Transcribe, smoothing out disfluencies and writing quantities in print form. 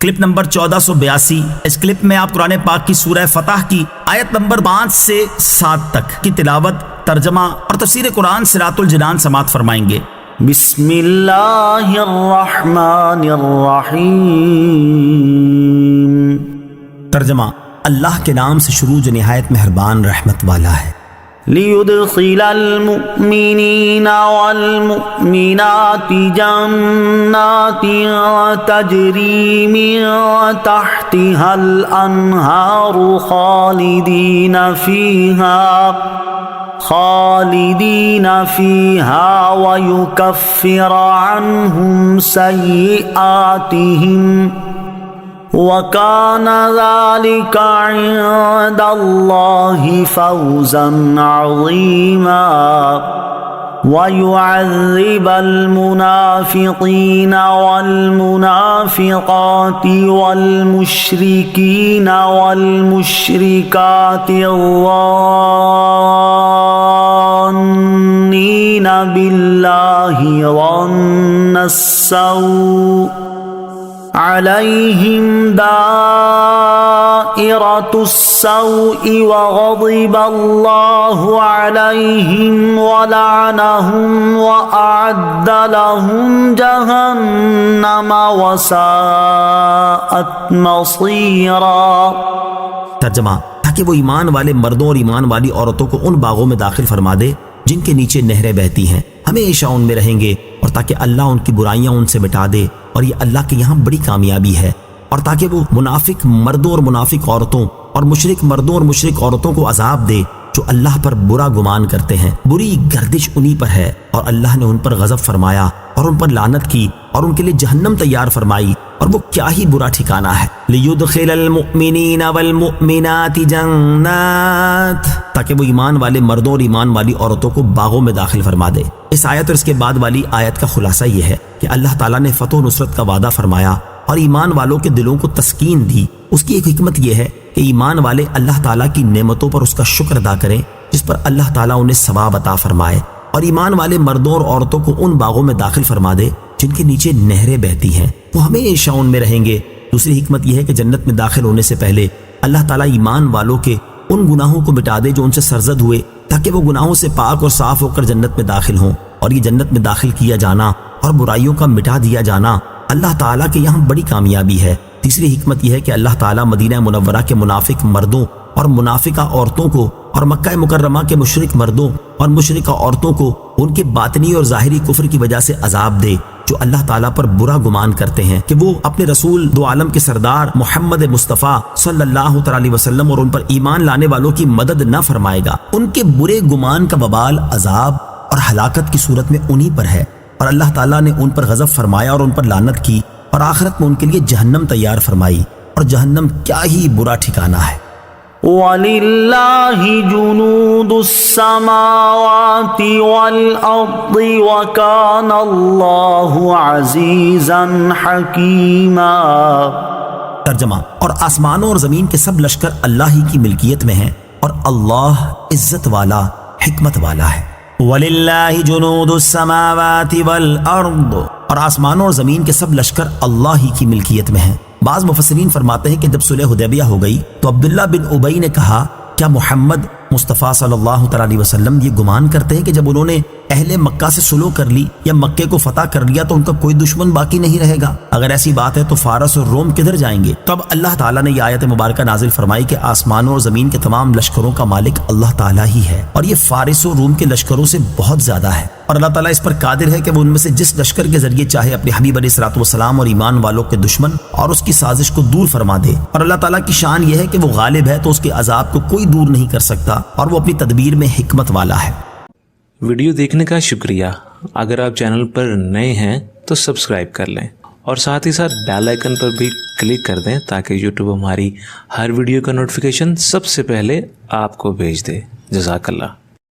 Clip number 1482۔ اس clip میں آپ قرآن پاک کی سورہ فتح کی آیت نمبر 5 سے 7 تک کی تلاوت، ترجمہ اور تفسیر قرآن صراط الجنان سماعت فرمائیں گے۔ بسم اللہ الرحمن الرحیم۔ ترجمہ، اللہ کے نام سے شروع جو نہایت مہربان رحمت والا ہے۔ لِيُدْخِلَ الْمُؤْمِنِينَ وَالْمُؤْمِنَاتِ جَنَّاتٍ تَجْرِي مِن تَحْتِهَا الْأَنْهَارُ خالدين فيها ويكفر عنهم سيئاتهم وكان ذلك عند الله فوزا عظيما ويعذب المنافقين والمنافقات والمشركين والمشركات الظانين بالله ظن السوء عليهم دائرة السوء وغضب الله عليهم ولعنهم وأعد لهم جهنم وساءت مصيرا۔ ترجمہ، تاکہ وہ ایمان والے مردوں اور ایمان والی عورتوں کو ان باغوں میں داخل فرما دے جن کے نیچے نہریں بہتی ہیں، ہمیشہ ان میں رہیں گے، اور تاکہ اللہ ان کی برائیاں ان سے مٹا دے، اور یہ اللہ کے یہاں بڑی کامیابی ہے، اور تاکہ وہ منافق مردوں اور منافق عورتوں اور مشرک مردوں اور مشرک عورتوں کو عذاب دے جو اللہ پر برا گمان کرتے ہیں۔ بری گردش انہی پر ہے، اور اللہ نے ان پر غضب فرمایا اور ان پر لعنت کی اور ان کے لیے جہنم تیار فرمائی، اور وہ کیا ہی برا ٹھکانہ ہے۔ لِيُدْخِلَ الْمُؤْمِنِينَ وَالْمُؤْمِنَاتِ جَنَّاتٍ، تاکہ وہ ایمان والے مردوں اور ایمان والی عورتوں کو باغوں میں داخل فرما دے۔ اس آیت اور اس کے بعد والی آیت کا خلاصہ یہ ہے کہ اللہ تعالیٰ نے فتح و نصرت کا وعدہ فرمایا اور ایمان والوں کے دلوں کو تسکین دی۔ اس کی ایک حکمت یہ ہے کہ ایمان والے اللہ تعالیٰ کی نعمتوں پر اس کا شکر ادا کریں جس پر اللہ تعالیٰ انہیں ثواب عطا فرمائے، اور ایمان والے مردوں اور عورتوں کو ان باغوں میں داخل فرما دے جن کے نیچے نہریں بہتی ہیں، وہ ہمیشہ ان میں رہیں گے۔ دوسری حکمت یہ ہے کہ جنت میں داخل ہونے سے پہلے اللہ تعالیٰ ایمان والوں کے ان گناہوں کو مٹا دے جو ان سے سرزد ہوئے، تاکہ وہ گناہوں سے پاک اور صاف ہو کر جنت میں داخل ہوں۔ اور یہ جنت میں داخل کیا جانا اور برائیوں کا مٹا دیا جانا اللہ تعالیٰ کے یہاں بڑی کامیابی ہے۔ تیسری حکمت یہ ہے کہ اللہ تعالیٰ مدینہ منورہ کے منافق مردوں اور منافقہ عورتوں کو اور مکہ مکرمہ کے مشرک مردوں اور مشرکہ عورتوں کو ان کے باطنی اور ظاہری کفر کی وجہ سے عذاب دے جو اللہ تعالیٰ پر برا گمان کرتے ہیں کہ وہ اپنے رسول دو عالم کے سردار محمد مصطفیٰ صلی اللہ علیہ وسلم اور ان پر ایمان لانے والوں کی مدد نہ فرمائے گا۔ ان کے برے گمان کا وبال عذاب اور ہلاکت کی صورت میں انہی پر ہے، اور اللہ تعالیٰ نے ان پر غضب فرمایا اور ان پر لعنت کی، اور آخرت میں ان کے لیے جہنم تیار فرمائی، اور جہنم کیا ہی برا ٹھکانہ ہے۔ وَلِلَّهِ جُنُودُ السَّمَاوَاتِ وَالْأَرْضِ وَكَانَ اللَّهُ عَزِيزًا حَكِيمًا۔ ترجمہ، اور آسمانوں اور زمین کے سب لشکر اللہ ہی کی ملکیت میں ہیں، اور اللہ عزت والا حکمت والا ہے۔ وَلِلَّهِ جُنُودُ السَّمَاوَاتِ وَالْأَرْضِ، اور آسمانوں اور زمین کے سب لشکر اللہ ہی کی ملکیت میں ہیں۔ بعض مفسرین فرماتے ہیں کہ جب صلح حدیبیہ ہو گئی تو عبداللہ بن ابی نے کہا، کیا محمد مصطفیٰ صلی اللہ علیہ وسلم یہ گمان کرتے ہیں کہ جب انہوں نے اہل مکہ سے صلح کر لی یا مکے کو فتح کر لیا تو ان کا کوئی دشمن باقی نہیں رہے گا؟ اگر ایسی بات ہے تو فارس اور روم کدھر جائیں گے؟ تب اللہ تعالیٰ نے یہ آیت مبارکہ نازل فرمائی کہ آسمانوں اور زمین کے تمام لشکروں کا مالک اللہ تعالیٰ ہی ہے، اور یہ فارس و روم کے لشکروں سے بہت زیادہ ہے، اور اللہ تعالیٰ اس پر قادر ہے کہ وہ ان میں سے جس لشکر کے ذریعے چاہے اپنے حبیب علیہ الصلوۃ والسلام اور ایمان والوں کے دشمن اور اس کی سازش کو دور فرما دے۔ اور اللہ تعالیٰ کی شان یہ ہے کہ وہ غالب ہے تو اس کے عذاب کو کوئی دور نہیں کر سکتا، اور وہ اپنی تدبیر میں حکمت والا ہے۔ ویڈیو دیکھنے کا شکریہ۔ اگر آپ چینل پر نئے ہیں تو سبسکرائب کر لیں، اور ساتھ ہی ساتھ بیل آئیکن پر بھی کلک کر دیں تاکہ یوٹیوب ہماری ہر ویڈیو کا نوٹیفیکیشن سب سے پہلے آپ کو بھیج دے۔ جزاک اللہ۔